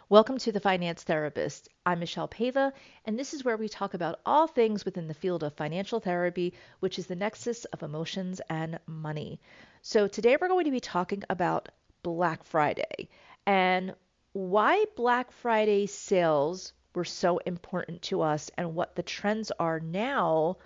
Welcome to The Finance Therapist. I'm Michelle Pava, and this is where we talk about all things within the field of financial therapy, which is the nexus of emotions and money. So, today we're going to be talking about Black Friday and why Black Friday sales were so important to us and what the trends are now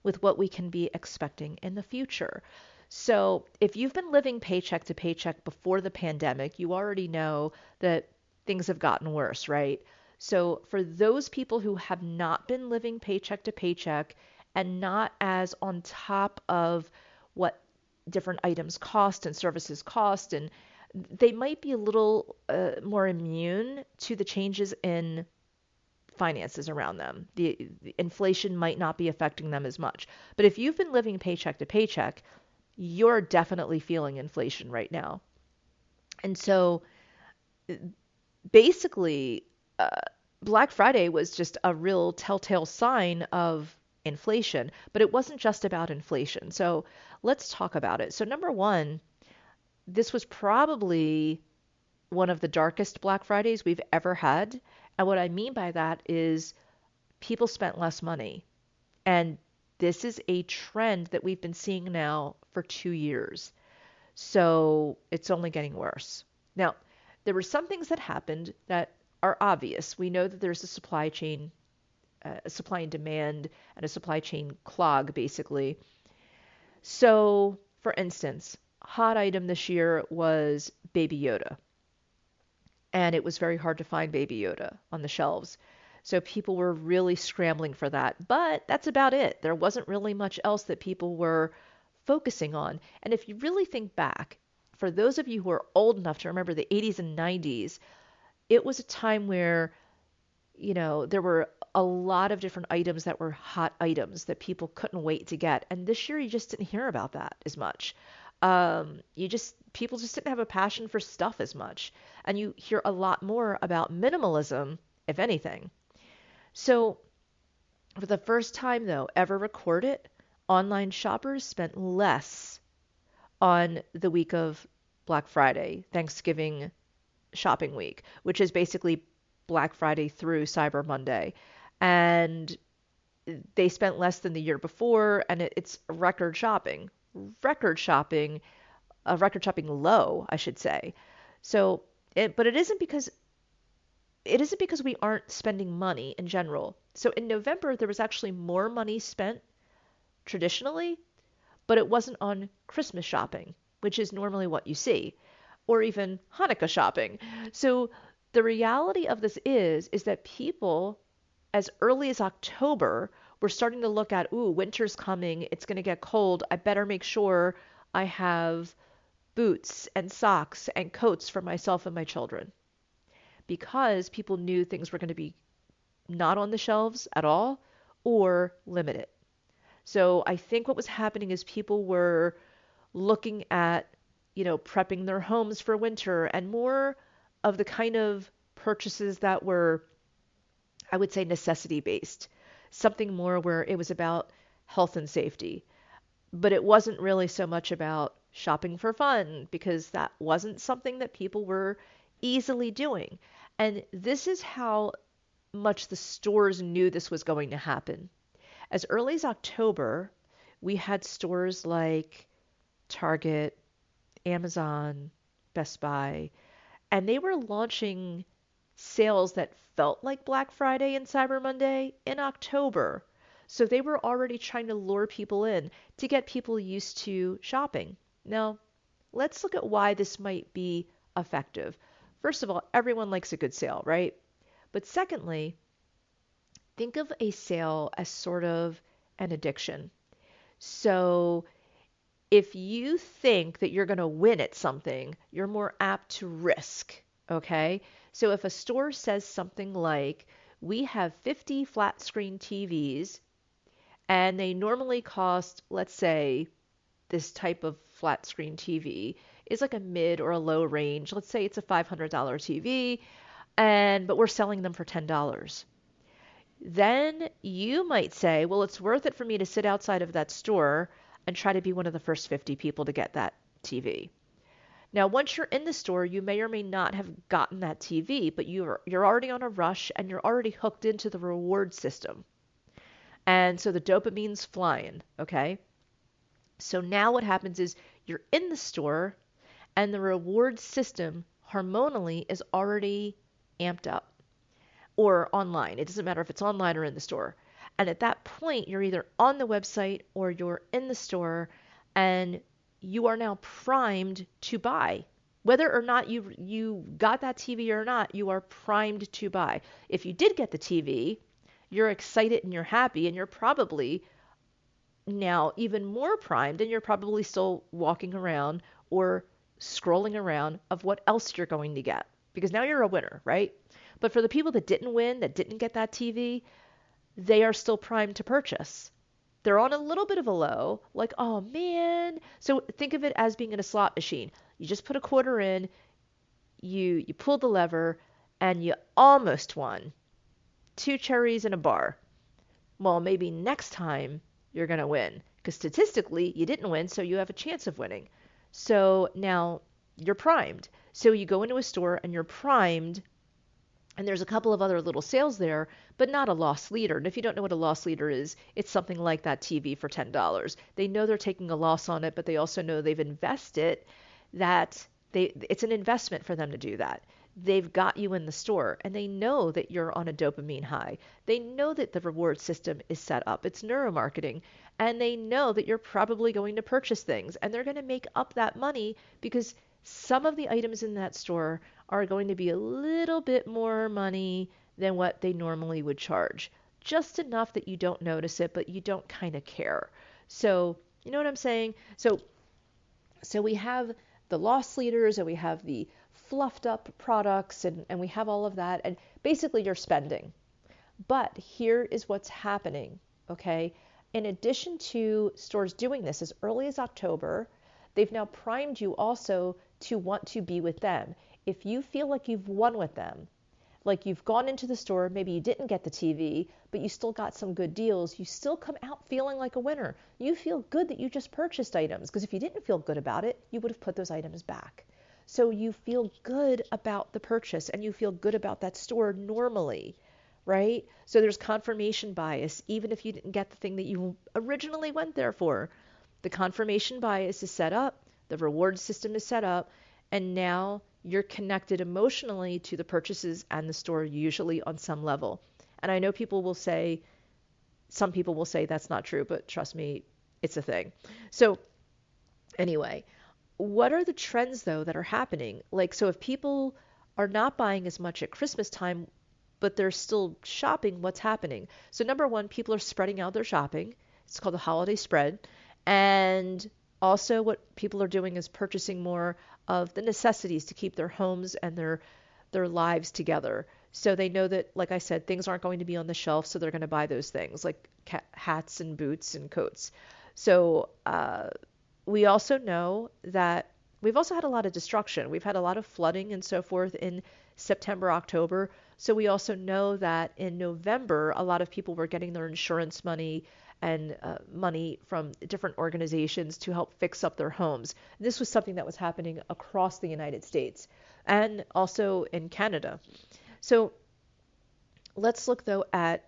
with what we can be expecting in the future. So, if you've been living paycheck to paycheck before the pandemic, you already know that things have gotten worse, right? So, for those people who have not been living paycheck to paycheck and not as on top of what different items cost and services cost, and they might be a little more immune to the changes in finances around them. The inflation might not be affecting them as much. But if you've been living paycheck to paycheck, you're definitely feeling inflation right now. And so basically, uh, Black Friday was just a real telltale sign of inflation, but it wasn't just about inflation. So let's talk about it. So, number one, this was probably one of the darkest Black Fridays we've ever had. And what I mean by that is people spent less money. And this is a trend that we've been seeing now for 2 years. So it's only getting worse. Now, there were some things that happened that are obvious. We know that there's a supply chain, a supply and demand, and a supply chain clog, basically. So, for instance, hot item this year was Baby Yoda, and it was very hard to find Baby Yoda on the shelves. So people were really scrambling for that. But that's about it. There wasn't really much else that people were focusing on. And if you really think back, for those of you who are old enough to remember the 80s and 90s, it was a time where, there were a lot of different items that were hot items that people couldn't wait to get. And this year you just didn't hear about that as much. People just didn't have a passion for stuff as much. And you hear a lot more about minimalism, if anything. So, for the first time, though, ever recorded, online shoppers spent less on the week of Black Friday, Thanksgiving shopping week, which is basically Black Friday through Cyber Monday. And they spent less than the year before, and it's record shopping, a record shopping low, I should say. So, but it isn't because we aren't spending money in general. So in November, there was actually more money spent traditionally, but it wasn't on Christmas shopping, which is normally what you see, or even Hanukkah shopping. So the reality of this is that people as early as October were starting to look at, ooh, winter's coming, it's going to get cold. I better make sure I have boots and socks and coats for myself and my children because people knew things were going to be not on the shelves at all or limited. So I think what was happening is people were looking at, prepping their homes for winter and more of the kind of purchases that were, I would say, necessity based, something more where it was about health and safety. But it wasn't really so much about shopping for fun because that wasn't something that people were easily doing. And this is how much the stores knew this was going to happen. As early as October, we had stores like Target, Amazon, Best Buy, and they were launching sales that felt like Black Friday and Cyber Monday in October. So they were already trying to lure people in to get people used to shopping. Now, let's look at why this might be effective. First of all, everyone likes a good sale, right? But secondly, think of a sale as sort of an addiction. So if you think that you're going to win at something, you're more apt to risk. Okay. So if a store says something like, we have 50 flat screen TVs and they normally cost, let's say, this type of flat screen TV is like a mid or a low range. Let's say it's a $500 TV, but we're selling them for $10. Then you might say, well, it's worth it for me to sit outside of that store and try to be one of the first 50 people to get that TV. Now, once you're in the store, you may or may not have gotten that TV, but you're already on a rush and you're already hooked into the reward system. And so the dopamine's flying, okay? So now what happens is you're in the store and the reward system hormonally is already amped up, or online. It doesn't matter if it's online or in the store. And at that point, you're either on the website or you're in the store and you are now primed to buy. Whether or not you got that TV or not, you are primed to buy. If you did get the TV, you're excited and you're happy and you're probably now even more primed and you're probably still walking around or scrolling around of what else you're going to get because now you're a winner, right? But for the people that didn't win, that didn't get that TV, they are still primed to purchase. They're on a little bit of a low, like, oh man. So think of it as being in a slot machine. You just put a quarter in, you pull the lever, and you almost won. 2 cherries and a bar. Well, maybe next time you're going to win because statistically you didn't win, so you have a chance of winning. So now you're primed. So you go into a store and you're primed, and there's a couple of other little sales there, but not a loss leader. And if you don't know what a loss leader is, it's something like that TV for $10. They know they're taking a loss on it, but they also know they've invested that it's an investment for them to do that. They've got you in the store and they know that you're on a dopamine high. They know that the reward system is set up. It's neuromarketing. And they know that you're probably going to purchase things and they're going to make up that money because some of the items in that store are going to be a little bit more money than what they normally would charge. Just enough that you don't notice it, but you don't kind of care. So, you know what I'm saying? So we have the loss leaders and we have the fluffed up products and we have all of that. And basically you're spending. But here is what's happening, okay? In addition to stores doing this as early as October, they've now primed you also to want to be with them. If you feel like you've won with them, like you've gone into the store, maybe you didn't get the TV, but you still got some good deals, you still come out feeling like a winner. You feel good that you just purchased items, because if you didn't feel good about it, you would have put those items back. So you feel good about the purchase and you feel good about that store normally, right? So there's confirmation bias, even if you didn't get the thing that you originally went there for. The confirmation bias is set up, the reward system is set up, and now you're connected emotionally to the purchases and the store, usually on some level. And I know some people will say that's not true, but trust me, it's a thing. So anyway, what are the trends though that are happening? Like, so if people are not buying as much at Christmas time, but they're still shopping, what's happening? So number one, people are spreading out their shopping. It's called the holiday spread. And also what people are doing is purchasing more of the necessities to keep their homes and their lives together. So they know that, like I said, things aren't going to be on the shelf, so they're going to buy those things like hats and boots and coats. So we also know that we've also had a lot of destruction. We've had a lot of flooding and so forth in September, October. So we also know that in November, a lot of people were getting their insurance money and money from different organizations to help fix up their homes. This was something that was happening across the United States and also in Canada. So let's look though at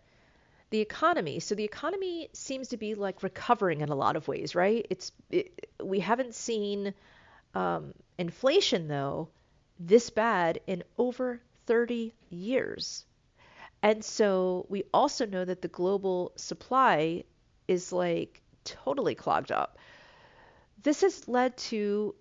the economy. So the economy seems to be like recovering in a lot of ways, right? We haven't seen inflation though this bad in over 30 years. And so we also know that the global supply is like totally clogged up. This has led to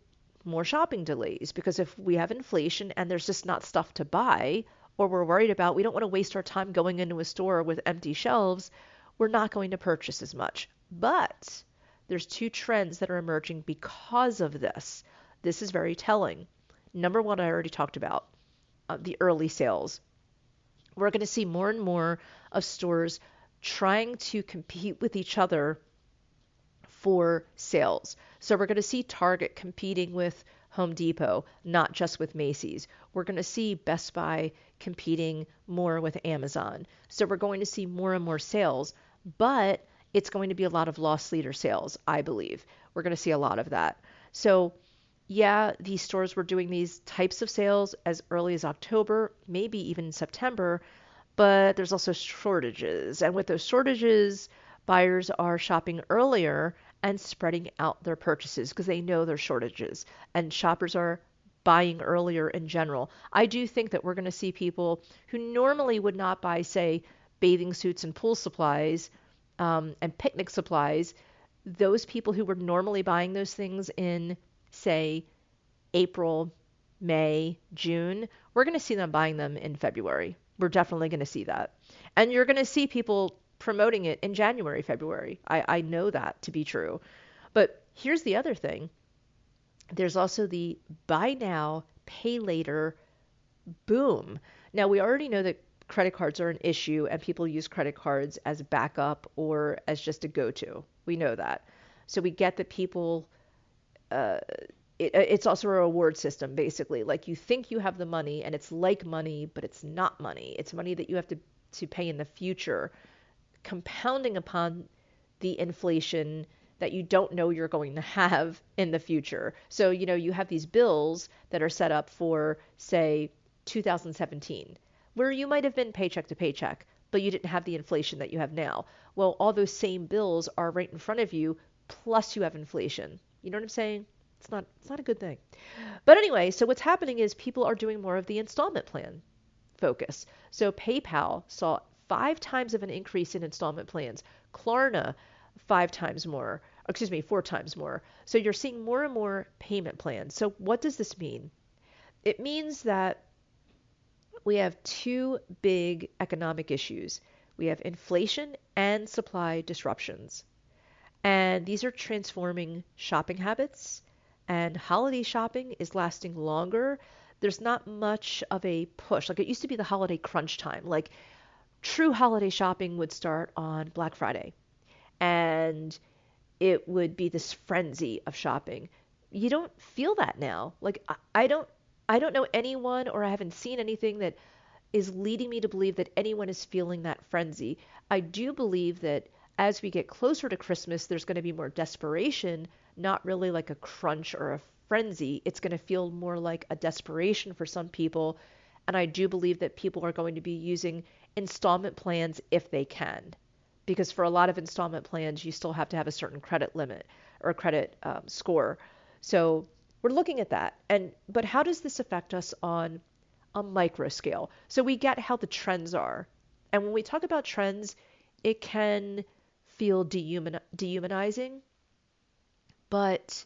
more shopping delays because if we have inflation and there's just not stuff to buy, or we're worried about, we don't want to waste our time going into a store with empty shelves, we're not going to purchase as much. But there's 2 trends that are emerging because of this. This is very telling. Number one, I already talked about, the early sales. We're going to see more and more of stores trying to compete with each other for sales. So we're going to see Target competing with Home Depot, not just with Macy's. We're going to see Best Buy competing more with Amazon. So we're going to see more and more sales, but it's going to be a lot of loss leader sales, I believe. We're going to see a lot of that. So Yeah, these stores were doing these types of sales as early as October, maybe even September, but there's also shortages. And with those shortages, buyers are shopping earlier and spreading out their purchases because they know there's shortages. And shoppers are buying earlier in general. I do think that we're going to see people who normally would not buy, say, bathing suits and pool supplies and picnic supplies. Those people who were normally buying those things in, say, April, May, June, we're going to see them buying them in February. We're definitely going to see that. And you're going to see people promoting it in January, February. I know that to be true. But here's the other thing, there's also the buy now, pay later boom. Now, we already know that credit cards are an issue and people use credit cards as backup or as just a go to. We know that. So we get that people uh, it's also a reward system, basically. Like you think you have the money and it's like money, but it's not money. It's money that you have to pay in the future, compounding upon the inflation that you don't know you're going to have in the future. So, you have these bills that are set up for, say, 2017, where you might have been paycheck to paycheck, but you didn't have the inflation that you have now. Well, all those same bills are right in front of you, plus you have inflation. You know what I'm saying? It's not a good thing. But anyway, so what's happening is people are doing more of the installment plan focus. So PayPal saw 5 times of an increase in installment plans. Klarna, 5 times more. Excuse me, 4 times more. So you're seeing more and more payment plans. So what does this mean? It means that we have two big economic issues. We have inflation and supply disruptions. And these are transforming shopping habits, and holiday shopping is lasting longer. There's not much of a push. Like it used to be the holiday crunch time. Like true holiday shopping would start on Black Friday, and it would be this frenzy of shopping. You don't feel that now. Like I don't know anyone, or I haven't seen anything that is leading me to believe that anyone is feeling that frenzy. I do believe that as we get closer to Christmas, there's going to be more desperation, not really like a crunch or a frenzy. It's going to feel more like a desperation for some people. And I do believe that people are going to be using installment plans if they can. Because for a lot of installment plans, you still have to have a certain credit limit or credit score. So we're looking at that. But how does this affect us on a micro scale? So we get how the trends are. And when we talk about trends, it can feel dehumanizing. But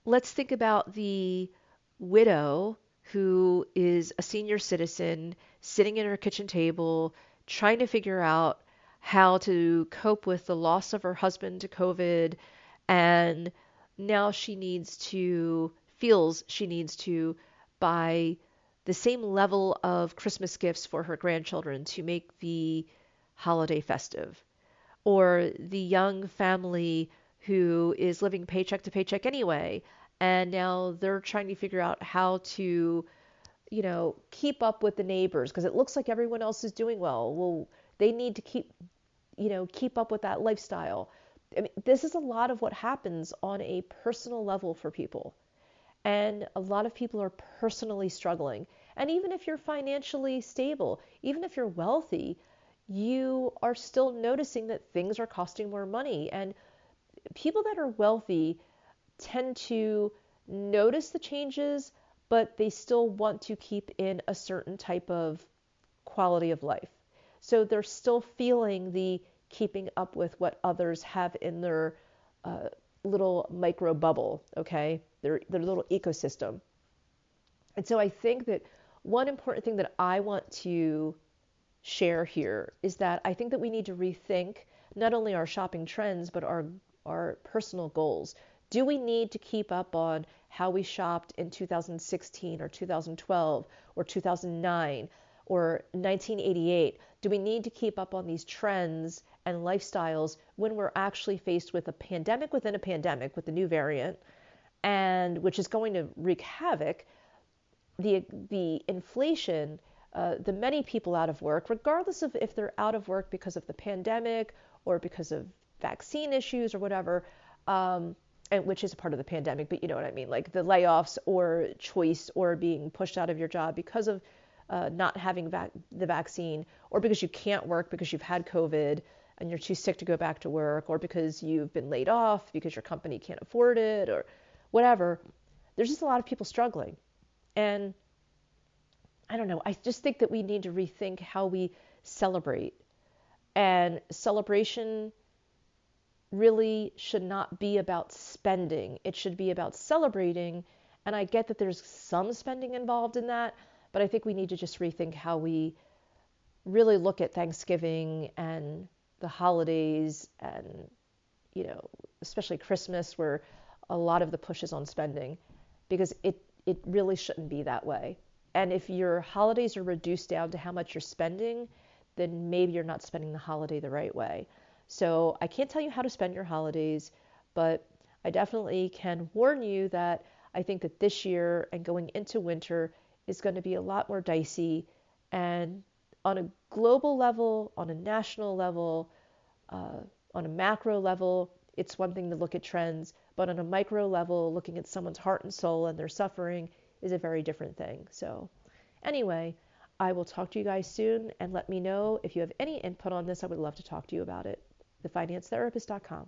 let's think about the widow who is a senior citizen sitting at her kitchen table trying to figure out how to cope with the loss of her husband to COVID. And now feels she needs to buy the same level of Christmas gifts for her grandchildren to make the holiday festive. Or the young family who is living paycheck to paycheck anyway, and now they're trying to figure out how to, keep up with the neighbors because it looks like everyone else is doing well. Well, they need to keep up with that lifestyle. I mean, this is a lot of what happens on a personal level for people. And a lot of people are personally struggling. And even if you're financially stable, even if you're wealthy, you are still noticing that things are costing more money. And people that are wealthy tend to notice the changes, but they still want to keep in a certain type of quality of life. So they're still feeling the keeping up with what others have in their uh, little micro bubble, okay? Their little ecosystem. And so I think that one important thing that I want to share here is that I think that we need to rethink not only our shopping trends, but our personal goals. Do we need to keep up on how we shopped in 2016 or 2012 or 2009 or 1988? Do we need to keep up on these trends and lifestyles when we're actually faced with a pandemic within a pandemic with the new variant, and which is going to wreak havoc, the inflation, the many people out of work, regardless of if they're out of work because of the pandemic or because of vaccine issues or whatever, and which is a part of the pandemic, but you know what I mean, like the layoffs or choice or being pushed out of your job because of not having the vaccine, or because you can't work because you've had COVID and you're too sick to go back to work, or because you've been laid off because your company can't afford it, or whatever. There's just a lot of people struggling. And I don't know, I just think that we need to rethink how we celebrate. And celebration really should not be about spending. It should be about celebrating. And I get that there's some spending involved in that, but I think we need to just rethink how we really look at Thanksgiving and the holidays and, especially Christmas, where a lot of the push is on spending, because it really shouldn't be that way. And if your holidays are reduced down to how much you're spending, then maybe you're not spending the holiday the right way. So I can't tell you how to spend your holidays, but I definitely can warn you that I think that this year and going into winter is going to be a lot more dicey. And on a global level, on a national level, uh, on a macro level, it's one thing to look at trends, but on a micro level, looking at someone's heart and soul and their suffering is a very different thing. So, anyway, I will talk to you guys soon, and let me know if you have any input on this. I would love to talk to you about it. thefinancetherapist.com.